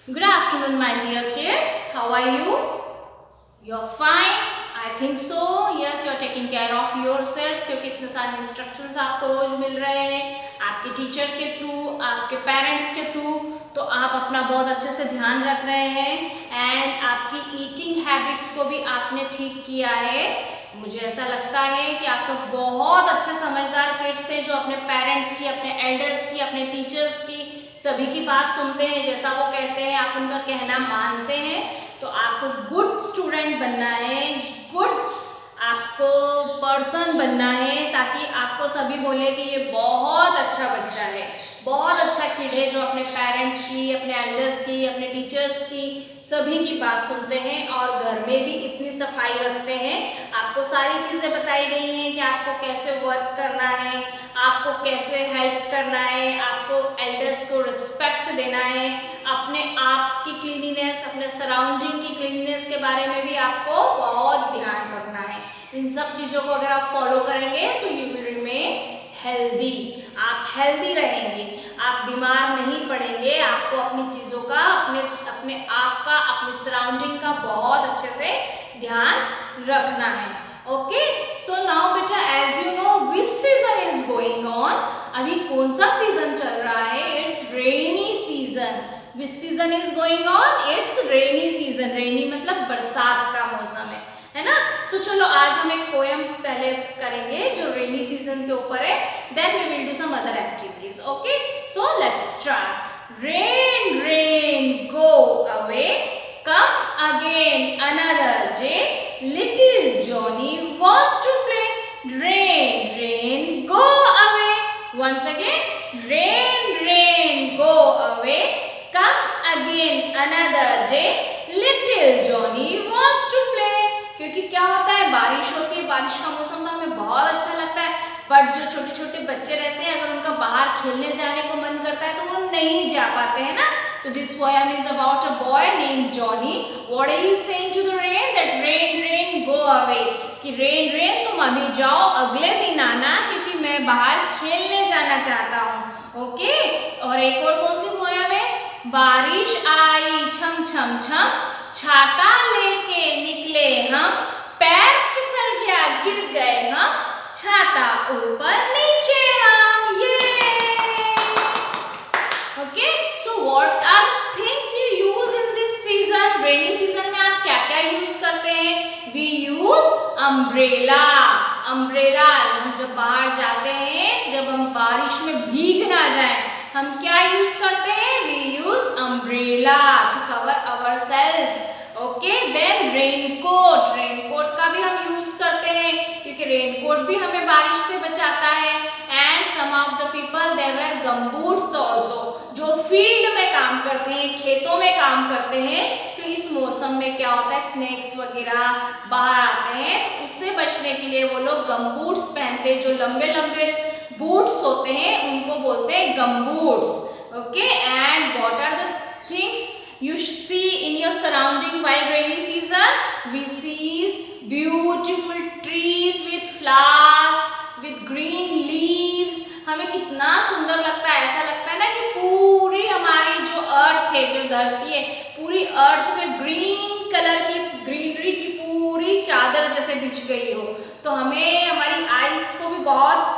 Good afternoon, my dear kids. How are you? You're fine. I think so. Yes, you're taking care of yourself क्योंकि इतने सारे instructions आपको रोज मिल रहे हैं आपके टीचर के थ्रू, आपके पेरेंट्स के थ्रू। तो आप अपना बहुत अच्छे से ध्यान रख रहे हैं एंड आपकी ईटिंग हैबिट्स को भी आपने ठीक किया है। मुझे ऐसा लगता है कि आप लोग बहुत अच्छे समझदार किड्स हैं जो अपने पेरेंट्स की, अपने एल्डर्स की, अपने टीचर्स की सभी की बात सुनते हैं। जैसा वो कहते हैं आप उनका कहना मानते हैं। तो आपको गुड स्टूडेंट बनना है, गुड आपको पर्सन बनना है ताकि आपको सभी बोले कि ये बहुत अच्छा बच्चा है, बहुत अच्छा किड है जो अपने पेरेंट्स की, अपने एल्डर्स की, अपने टीचर्स की सभी की बात सुनते हैं और घर में भी इतनी सफाई रखते हैं। आपको सारी चीज़ें बताई गई हैं कि आपको कैसे वर्क करना है, आपको कैसे हेल्प करना है, आपको एल्डर्स को रिस्पेक्ट देना है, अपने आप की क्लीनिनेस, अपने सराउंडिंग की क्लीनिनेस के बारे में भी आपको बहुत ध्यान रखना है। इन सब चीज़ों को अगर आप फॉलो करेंगे so you will remain healthy. आप हेल्दी रहेंगे, आप बीमार नहीं पड़ेंगे। आपको अपनी चीज़ों का, अपने अपने आप का, अपने सराउंडिंग का बहुत अच्छे से ध्यान रखना है। ओके, सो नाउ बेटा as you know which season is going on. अभी कौन सा सीजन चल रहा है? It's rainy season. Which season is going on? It's rainy season. Rainy मतलब बरसात का मौसम है ना। सो चलो आज हम एक पोएम पहले करेंगे जो रेनी सीजन के ऊपर है, then we will do some other activities. Okay, so let's start. Rain rain go away, come again another day, little Johnny wants to play. Rain, rain, go away. Once again, rain, rain, go away, come again another day, little Johnny wants to play. क्योंकि क्या होता है, बारिश होती है, बारिश का मौसम तो हमें बहुत अच्छा लगता है, बट जो छोटे छोटे बच्चे रहते हैं अगर उनका बाहर खेलने जाने को मन करता है तो वो नहीं जा पाते हैं ना। तो this poem is about a boy named Johnny. What is he saying to the rain? That rain rain go away, कि रेन रेन तुम अभी जाओ, अगले दिन आना क्योंकि मैं बाहर खेलने जाना चाहता हूँ। ओके, और एक और कौन सी पोएम है? बारिश आई छम छम छम, छाता लेके निकले हम, पैर फिसल गया गिर गए हम, छाता ऊपर नीचे हम। ये okay, so what are the things you use in this season? Rainy season में आप क्या क्या यूज करते हैं? We use umbrella. अम्ब्रेला, हम जब बाहर जाते हैं, जब हम बारिश में भीग ना जाए, हम क्या यूज करते हैं? We use umbrella to cover our self. Okay, then raincoat. Raincoat का भी हम यूज करते हैं क्योंकि रेनकोट भी हमें बारिश से बचाता है। And some of the people they wear gumboots also, जो फील्ड में काम करते हैं, खेतों में काम करते हैं। तो इस मौसम में क्या होता है, स्नेक्स वगैरह बाहर आते हैं, तो उससे बचने के लिए वो लोग गमबूट्स पहनते हैं। जो लंबे लंबे बूट्स होते हैं उनको बोलते हैं gumboots. Okay, and what are the things you see in your surrounding while rainy season? We see beautiful trees with flowers, with green leaves. हमें कितना सुंदर लगता है, ऐसा लगता है ना कि पूरी हमारी जो अर्थ है, जो धरती है, पूरी अर्थ में ग्रीन कलर की, ग्रीनरी की पूरी चादर जैसे बिछ गई हो। तो हमें हमारी आईज को भी बहुत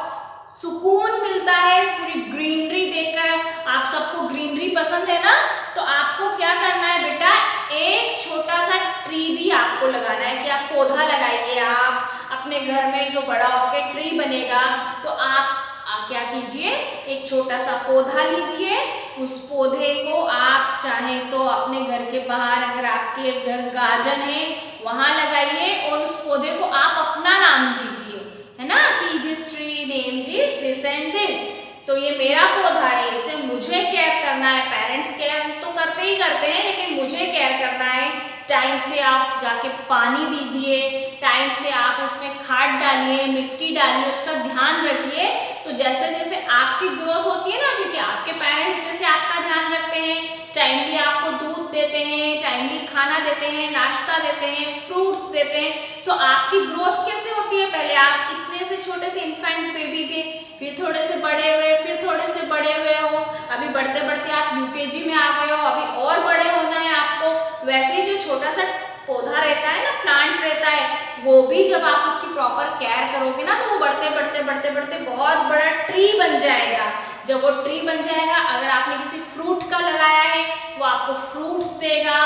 सुकून मिलता है पूरी ग्रीनरी देखकर। आप सबको ग्रीनरी पसंद है ना, तो आपको क्या करना है बेटा, एक छोटा सा ट्री भी आपको लगाना है कि आप पौधा लगाइए। आप अपने घर में जो बड़ा होकर ट्री बनेगा, तो आप क्या कीजिए, एक छोटा सा पौधा लीजिए। उस पौधे को आप चाहें तो अपने घर के बाहर, अगर आपके घर गार्डन है, वहां लगाइए और उस पौधे को आप अपना नाम दीजिए, है ना, कि this tree name this and this. तो ये मेरा पौधा है, इसे मुझे केयर करना है। पेरेंट्स केयर तो करते ही करते हैं, लेकिन मुझे केयर करना है। टाइम से आप जाके पानी दीजिए, टाइम से आप उसमें खाद डालिए, मिट्टी डालिए, उसका ध्यान रखिए। तो जैसे जैसे आपकी ग्रोथ होती है ना, क्योंकि आपके पेरेंट्स जैसे आपका ध्यान रखते हैं, टाइमली आपको दूध देते हैं, टाइमली खाना देते हैं, नाश्ता देते हैं, फ्रूट्स देते हैं, तो आपकी ग्रोथ कैसे होती है? पहले आप इतने से छोटे से इन्फेंट बेबी थे, फिर थोड़े से बड़े हुए, फिर थोड़े से बड़े हुए हो, अभी बढ़ते बढ़ते आप यूकेजी में आ गए हो, अभी और बड़े होना है आपको, वैसे ही जो छोटा सा पौधा रहता है ना, प्लांट रहता है, वो भी जब आप उसकी प्रॉपर केयर करोगे ना, तो वो बढ़ते बढ़ते बढ़ते बढ़ते बहुत बड़ा ट्री बन जाएगा। जब वो ट्री बन जाएगा, अगर आपने किसी फ्रूट का लगाया है, वो आपको फ्रूट्स देगा,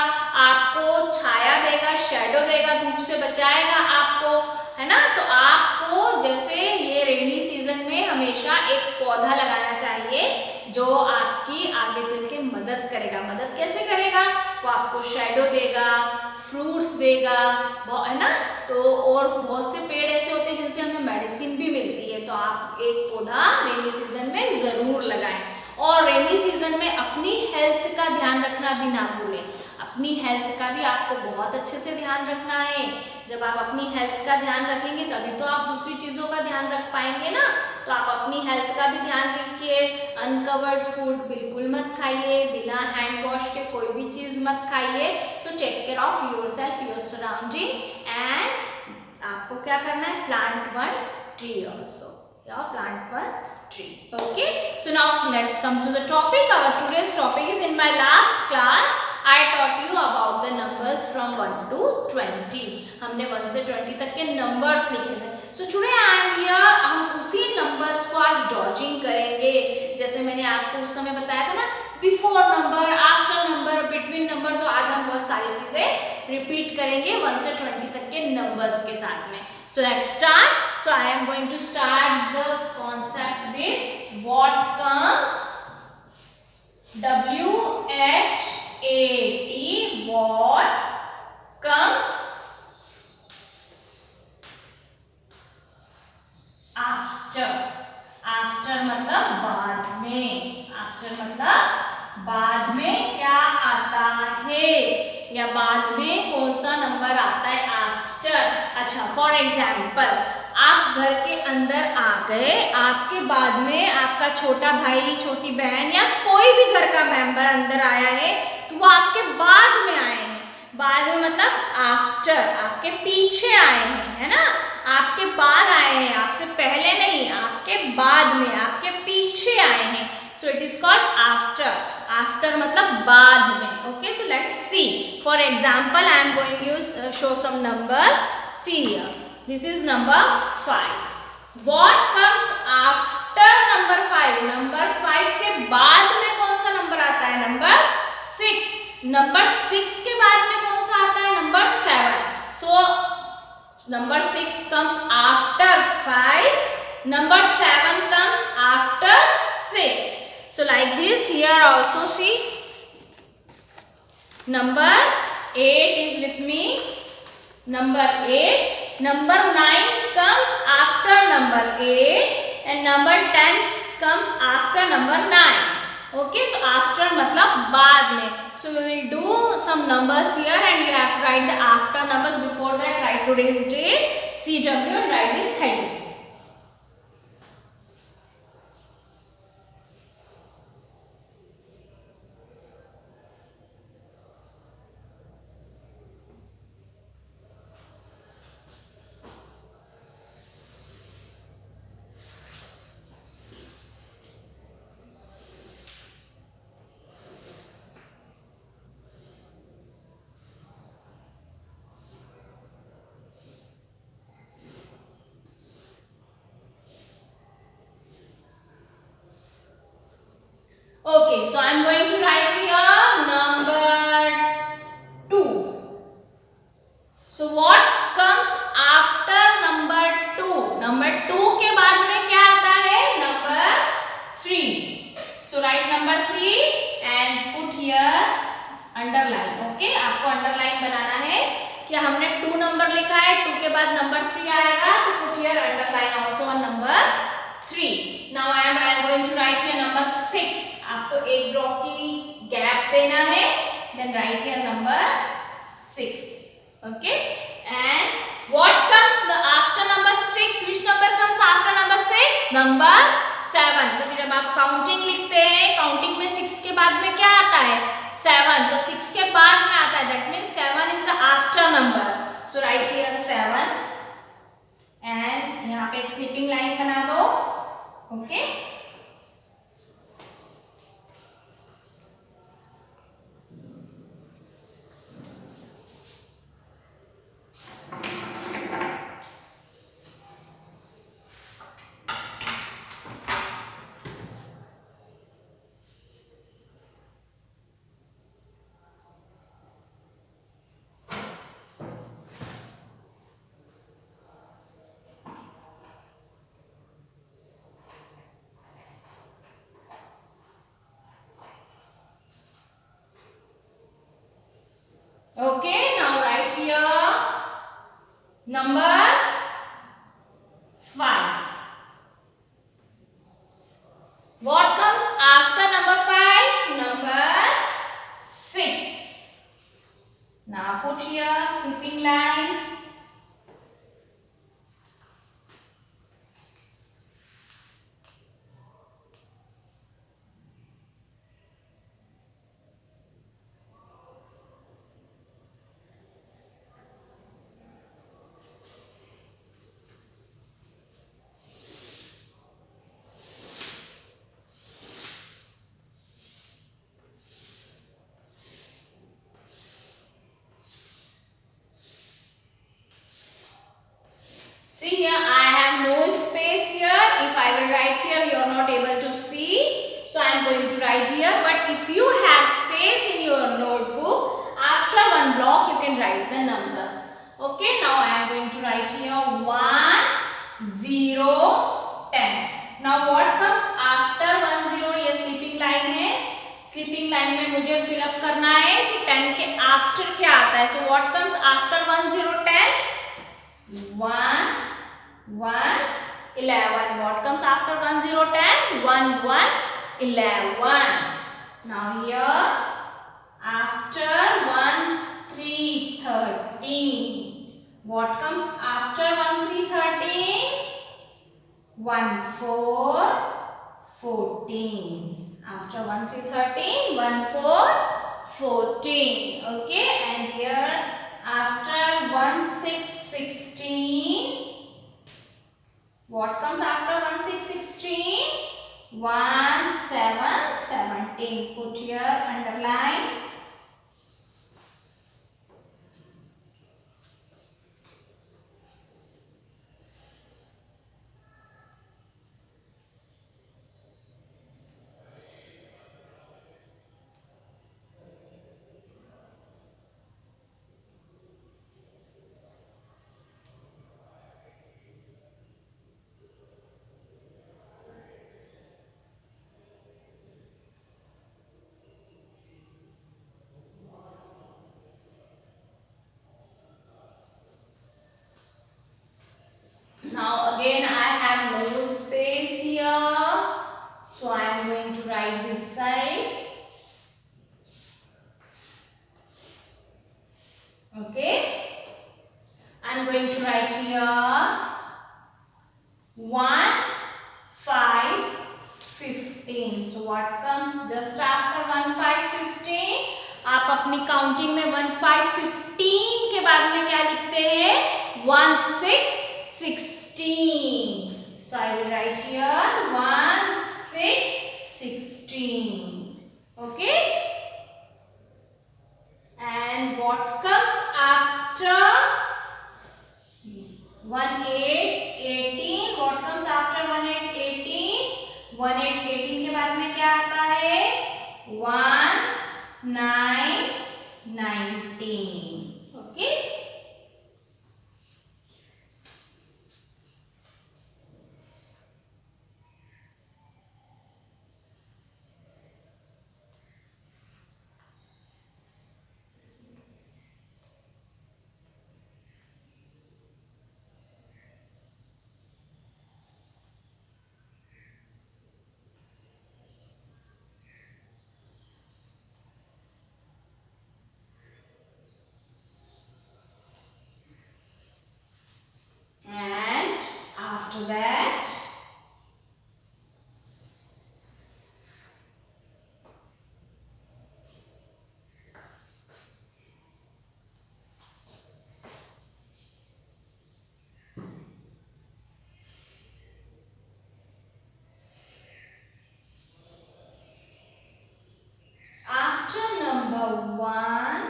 आपको छाया देगा, शेडो देगा, धूप से बचाएगा आपको, है ना। तो आपको जैसे ये रेनी सीजन में हमेशा एक पौधा लगाना चाहिए जो आपकी आगे चल के मदद करेगा। मदद कैसे करेगा? वो आपको शेडो देगा, फ्रूट्स देगा, है ना। तो और बहुत से पेड़ ऐसे होते हैं जिनसे हमें मेडिसिन भी मिलती है। तो आप एक पौधा रेनी सीजन में जरूर लगाएं। और रेनी सीजन में अपनी हेल्थ का ध्यान रखना भी ना भूलें। अपनी हेल्थ का भी आपको बहुत अच्छे से ध्यान रखना है। जब आप अपनी हेल्थ का ध्यान रखेंगे तभी तो आप दूसरी चीज़ों का ध्यान रख पाएंगे ना। तो आप अपनी हेल्थ का भी ध्यान रखिए। अनकवर्ड फूड बिल्कुल मत खाइए, बिना हैंड वॉश के कोई भी चीज़ मत खाइए। So take care of yourself, your surrounding, and आपको क्या करना है? प्लांट वन ट्री ऑल्सो, या plant one tree. Okay, so now let's come to the topic. Our today's topic is, in my last class I taught you about the numbers from 1 to 20. हमने 1 से 20 तक के numbers लिखे थे. So today I am here, हम उसी numbers को आज डॉजिंग करेंगे. जैसे मैंने आपको उस समय बताया था ना, before number, after number, between number, तो आज हम वह सारी चीजें रिपीट करेंगे 1 से 20 तक के नंबर्स के साथ में. So let's start. So I am going to start the concept with what comes. WHAT, what comes after. After मतलब बाद में. After मतलब बाद में क्या आता है, या बाद में कौन सा नंबर आता है आफ्टर. अच्छा, फॉर एग्जाम्पल, आप घर के अंदर आ गए, आपके बाद में आपका छोटा भाई, छोटी बहन, या कोई भी घर का मेंबर अंदर आया है, तो वो आपके बाद में आए हैं. बाद में मतलब आफ्टर, आपके पीछे आए हैं, है ना. आपके बाद आए हैं, आपसे पहले नहीं, आपके बाद में, आपके पीछे आए हैं. So it is called after. After मतलब बाद में. Okay, so let's see. For example, I am going to show some numbers. See here. This is number 5. What comes after number 5? Number 5 के बाद में कौन सा नंबर आता है? Number 6. Number 6 के बाद में कौन सा आता है? Number 7. So number 6 comes after 5. Number 7 comes after 6. So like this, here also see, number 8 is with me. Number 8. Number 9 comes after number 8, and number 10 comes after number 9. Okay, so after मतलब बाद में. So we will do some numbers here, and you have to write the after numbers. Before that, write today's date, CW, and write this heading. Okay, so I am going to write here number 2. So what comes after number 2? Number 2 के बाद में क्या आता है? Number 3. So write number 3 and put here underline. Okay, आपको underline बनाना है. क्या हमने 2 नंबर लिखा है, 2 के बाद नंबर 3 आएगा, तो put here underline also on number 3. Now I am going to write here number 6. आपको एक ब्लॉक की गैप देना है. Then write here number 6. Okay, and what comes after number 6? Which number comes after number 6? Number 7. क्योंकि जब आप counting लिखते हैं, काउंटिंग में 6 के बाद में क्या आता है? 7. तो 6 के बाद में आता है, that means 7 is the after number. So write here 7, and यहाँ पे स्लीपिंग लाइन बना दो. Okay. going to write here, but if you have space in your notebook, after one block you can write the numbers. Okay, now I am going to write here 1, 0, 10. Now what comes after 1, 0? ये sleeping line है. Sleeping line में मुझे fill up करना है कि 10 के after क्या आता है. So what comes after 1, 0, 10? 1, 1, 11. What comes after 1, 0, 10? 1, 1, 11. Now here after 1, 3, 13. What comes after 1, 3, 13? 1, 4, 14. After 1, 3, 13, 1, 4, 14. Okay, and here after 1, 6, 16. What comes after 1, 6, 16? 1, 7, 17. Put here, underline. Now again I have no space here, so I am going to write this side. Okay, I am going to write here 1, 5, 15. So what comes just after 1, 5, 15? आप अपनी counting में 1, 5, 15 के बाद में क्या लिखते हैं? 1, 6, 16. So I will write here 1, 6, 16. Okay. And what comes after 1, 8, 18? What comes after 1, 8, 18? 1, 8, 18 के बाद में क्या आता है? 1, 9, 19. Okay. And after that, after number 1,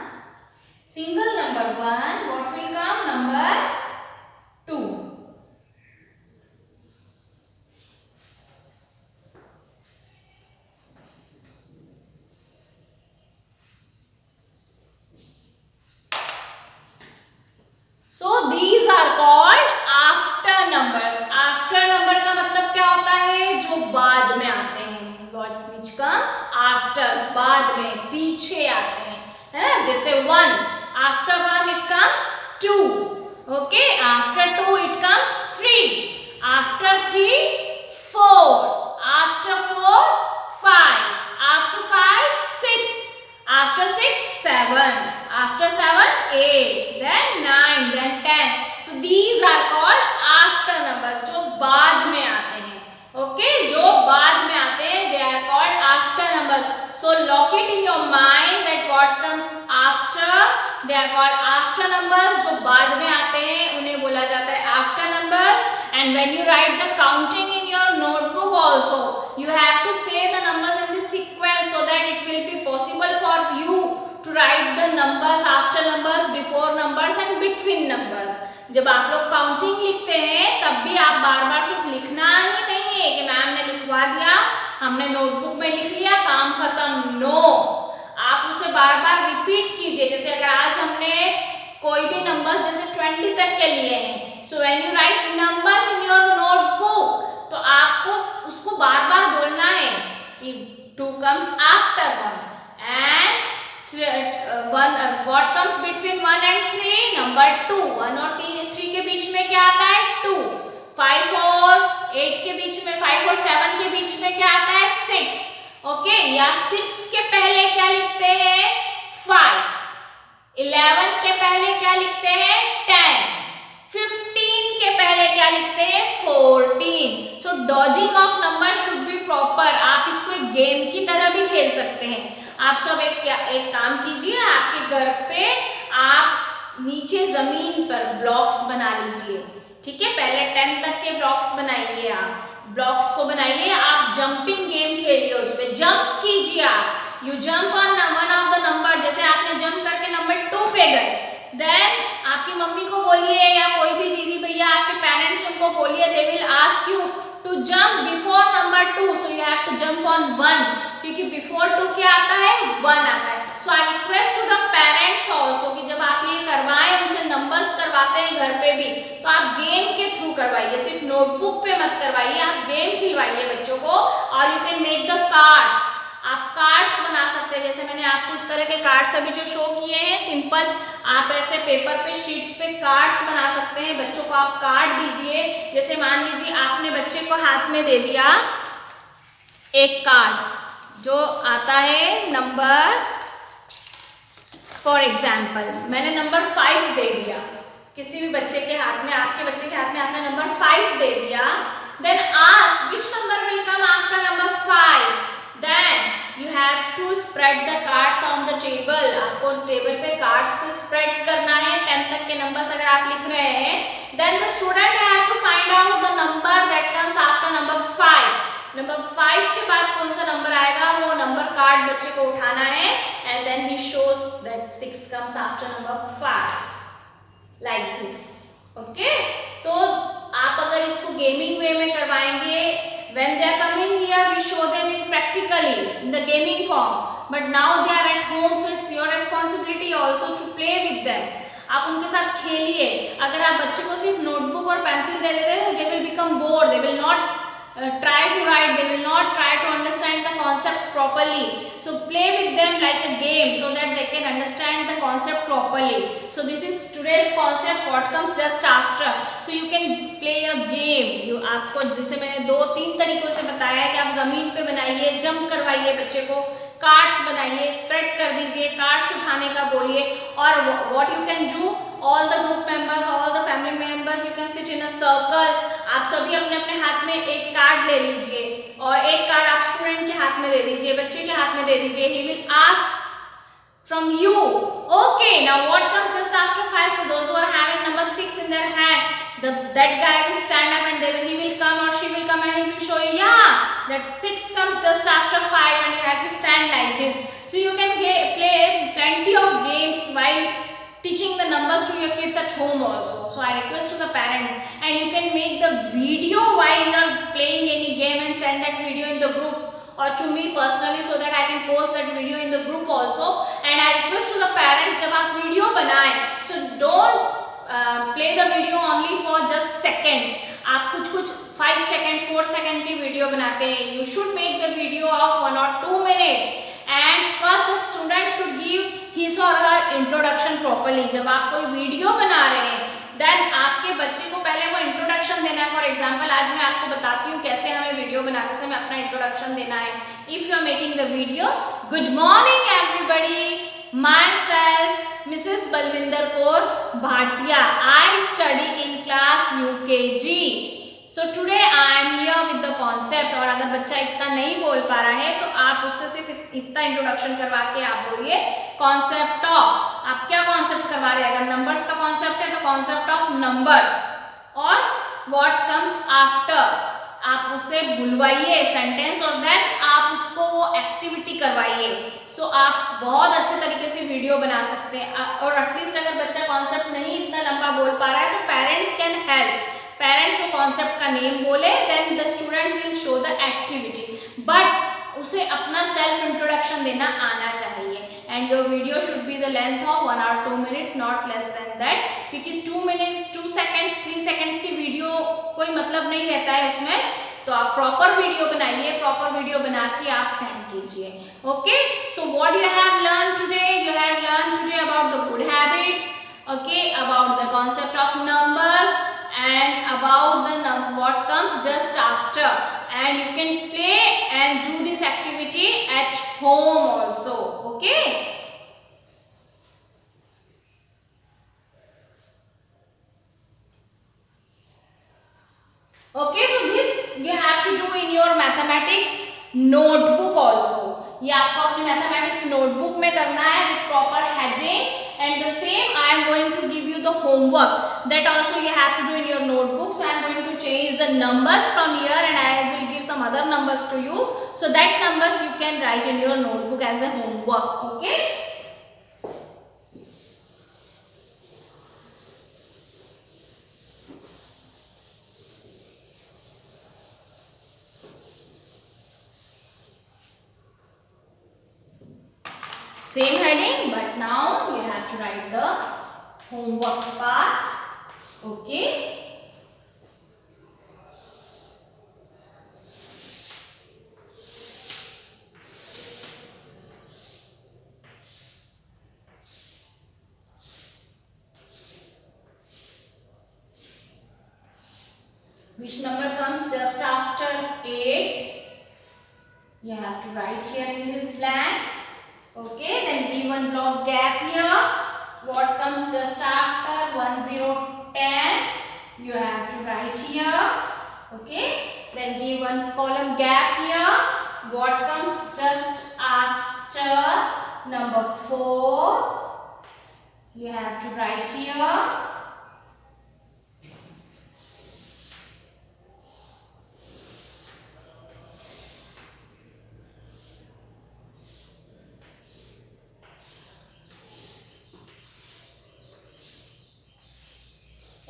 single number 1, what will come? Number 2. So these are called after numbers. After number का मतलब क्या होता है? जो बाद में आते हैं. Which comes after, बाद में, पीछे आते हैं, है ना? जैसे 1, after 1 it comes 2. Okay, after 2 it comes 3. After 3, 4. After 4, 5. After 5, 6. After 6, 7. After 7, 8. Then 9. Then 10. So these are called after numbers, जो बाद में आते हैं. Okay, जो बाद में आते हैं, they are called after numbers. So lock it in your mind that what comes after, they are called after numbers. जो बाद में आते हैं उन्हें बोला जाता है after numbers. And when you write the counting in your notebook also, you have to say the numbers in the sequence so that it will be possible for you to write the numbers after numbers, before numbers and between numbers. जब आप लोग counting लिखते हैं तब भी आप बार बार सिर्फ लिखना ही नहीं है कि मैम ने लिखवा दिया, हमने नोटबुक में लिख लिया, बार बार रिपीट कीजिए। जैसे अगर आज हमने कोई भी नंबर्स जैसे 20 तक के लिए हैं, so when you right numbers in your notebook, तो आपको उसको बार बार बोलना है कि 2 comes after 1 and what comes between 1 and 3, number 2। 1 और 3 के बीच में क्या आता है 2। 5 और 8 के बीच में, 5 और 7 के बीच में क्या आता है 6। ओके, या 6 के पहले क्या लिखते हैं 5, 11 के पहले क्या लिखते हैं 10, 15 के पहले क्या लिखते हैं 14। So dodging of number should be proper. आप इसको एक गेम की तरह भी खेल सकते हैं। आप सब एक काम कीजिए, आपके घर पे आप नीचे जमीन पर ब्लॉक्स बना लीजिए, ठीक है। पहले 10 तक के ब्लॉक्स बनाइए, आप ब्लॉक्स को बनाइए, आप जंपिंग गेम खेलिए, उस पे जंप कीजिए आप। You jump on one of the number, जैसे आपने जंप करके नंबर 2 पे गए, देन आपकी मम्मी को बोलिए या कोई भी दीदी भैया आपके पेरेंट्स उनको बोलिए, they will ask you to jump before number 2, so you have to jump on 1, क्योंकि बिफोर 2 क्या आता है 1 आता है। So I request to the parents also कि जब आप ये करवाएं, उनसे नंबर्स करवाते हैं घर पे भी, तो आप गेम के थ्रू करवाइए, सिर्फ नोटबुक पे मत करवाइए, आप गेम खिलवाइए बच्चों को। और you can make the cards, आप कार्ड्स बना सकते हैं। जैसे मैंने आपको इस तरह के कार्ड्स अभी जो शो किए हैं सिंपल, आप ऐसे पेपर पे शीट्स पे कार्ड्स बना सकते हैं। बच्चों को आप कार्ड दीजिए, जैसे मान लीजिए आपने बच्चे को हाथ में दे दिया एक कार्ड जो आता है नंबर, फॉर एग्जाम्पल मैंने नंबर 5 दे दिया किसी भी बच्चे के हाथ में, आपके बच्चे के हाथ में आपने नंबर 5 दे दिया, then ask which number will come after number 5, then you have to spread the cards on the table. आपको टेबल पे कार्ड्स को स्प्रेड करना है। 10 तक के नंबर्स अगर आप लिख रहे हैं, then the student have to find out the number that comes after number 5। Number 5 के बाद कौन सा नंबर आएगा, वो नंबर कार्ड बच्चे को उठाना है, and then he shows that 6 comes after number 5 like this. Okay, so आप अगर इसको गेमिंग वे में करवाएंगे, when they are coming here we show them in practically in the gaming form, but now they are at home, so it's your responsibility also to play with them। आप उनके साथ खेलिए। अगर आप बच्चे को सिर्फ नोटबुक और पेंसिल दे देते हैं, they will become bored, they will not try to write, they will not try to understand the concepts properly, so play with them like a game so that they can understand the concept properly। So this is today's concept, what comes just after, so you can play a game। you आपको जैसे मैंने 2-3 तरीकों से बताया है कि आप जमीन पे बनाइए, जंप करवाइए बच्चे को, कार्ड्स बनाइए, स्प्रेड कर दीजिए, कार्ड्स उठाने का बोलिए, और what you can do, all the group members, all the family members, you can sit in a circle. आप सभी अपने अपने हाथ में एक कार्ड ले लीजिए, और एक कार्ड आप स्टूडेंट के हाथ में दे दीजिए, बच्चे के हाथ में दे दीजिए। He will ask from you, okay, now what comes just after 5? So those who are having number 6 in their hand, that guy will stand up and he will come or she will come and he will show you, yeah, that 6 comes just after 5 and you have to stand like this. So you can play plenty of games while teaching the numbers to your kids at home also. So I request to the parents, and you can make the video while you are playing any game and send that video in the group or to me personally, so that I can post that video in the group also। And I request to the parents, जब आप video बनाएं, so don't play the video only for just seconds। आप कुछ 5 second 4 second की video बनाते हैं, you should make the video of 1 or 2 minutes, and first the student should give his or her introduction properly। जब आप कोई video बना रहे हैं, देन आपके बच्चे को पहले वो इंट्रोडक्शन देना है। फॉर एग्जाम्पल आज मैं आपको बताती हूँ कैसे हमें वीडियो बनाते समय अपना इंट्रोडक्शन देना है। If you are making the video, good morning everybody, my self Mrs Balwinder Kaur Bhatia, I study in class UKG। So today I am here with the concept. और अगर बच्चा इतना नहीं बोल पा रहा है तो आप उससे सिर्फ इतना इंट्रोडक्शन करवा के आप बोलिए कॉन्सेप्ट ऑफ। आप क्या कॉन्सेप्ट करवा रहे हैं, अगर नंबर्स का कॉन्सेप्ट है तो कॉन्सेप्ट ऑफ नंबर्स, और व्हाट कम्स आफ्टर आप उसे बुलवाइए सेंटेंस, और देन आप उसको वो एक्टिविटी करवाइए। सो आप बहुत अच्छे तरीके से वीडियो बना सकते हैं। और एटलीस्ट अगर बच्चा कॉन्सेप्ट नहीं इतना लंबा बोल पा रहा है तो पेरेंट्स कैन हेल्प। पेरेंट्स वो कॉन्सेप्ट का नेम बोले, then the student will show the activity, but उसे अपना सेल्फ इंट्रोडक्शन देना आना चाहिए। and your video should be the length of 1 or 2 minutes, not less than that, क्योंकि 2 minutes 2 seconds 3 seconds की वीडियो कोई मतलब नहीं रहता है उसमें, तो आप प्रॉपर वीडियो बनाइए, प्रॉपर वीडियो बना के आप सेंड कीजिए. Okay, so what you have learn today, you have learn today about the good habits, okay, about the concept of numbers and about the what comes just after, and you can play and do this activity at home also. Okay, okay, so this you have to do in your mathematics notebook also. ये आपको अपने mathematics notebook में करना है with proper heading, and the same I am going to give you the homework, that also you have to do in your notebook. So I am going to change the numbers from here and I will give some other numbers to you, so that numbers you can write in your notebook as a homework. Okay, same heading, but now you have to write the homework part. Okay, which number comes just after 8, you have to write here in this blank. Okay, then give one block gap here. What comes just after 1 0 10, you have to write here. Okay, then give one column gap here. What comes just after number 4, you have to write here.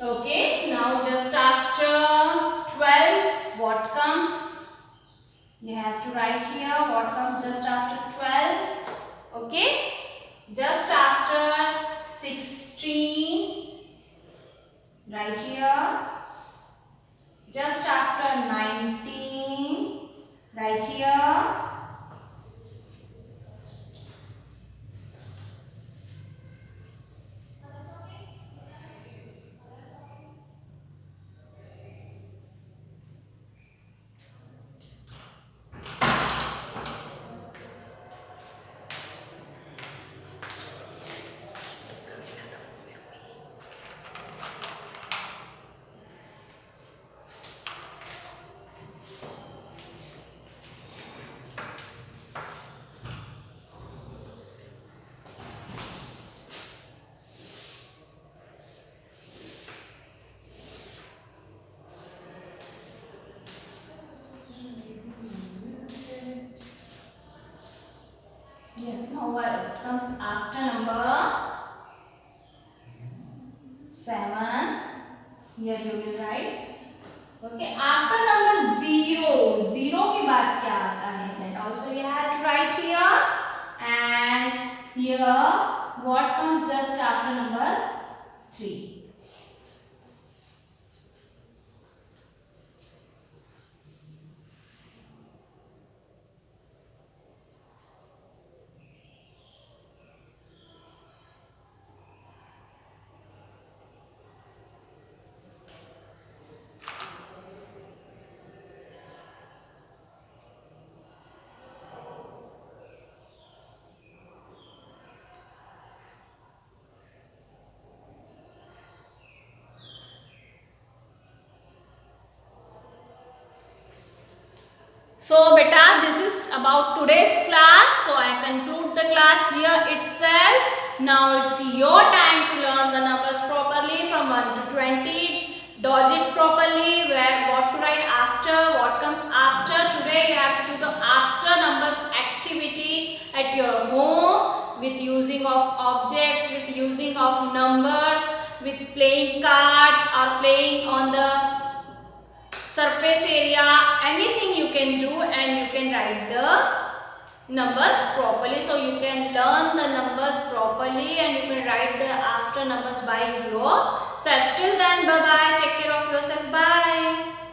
Okay, now just after 12, what comes? You have to write here what comes just after 12. Okay, just after 16, right here. Just after 19, right here. Yes, now what comes after number 7? Here you will write. Okay, after number 0, 0 के बाद क्या आता है? That also you have to write here. And here, what comes just after number 3? So beta, this is about today's class. So I conclude the class here itself. Now it's your time to learn the numbers properly from 1 to 20. Dodge it properly, where what to write after, what comes after. Today you have to do the after numbers activity at your home with using of objects, with using of numbers, with playing cards or playing on the surface area. Anything you can do, and you can write the numbers properly. So you can learn the numbers properly and you can write the after numbers by yourself. Till then, bye bye, take care of yourself, bye.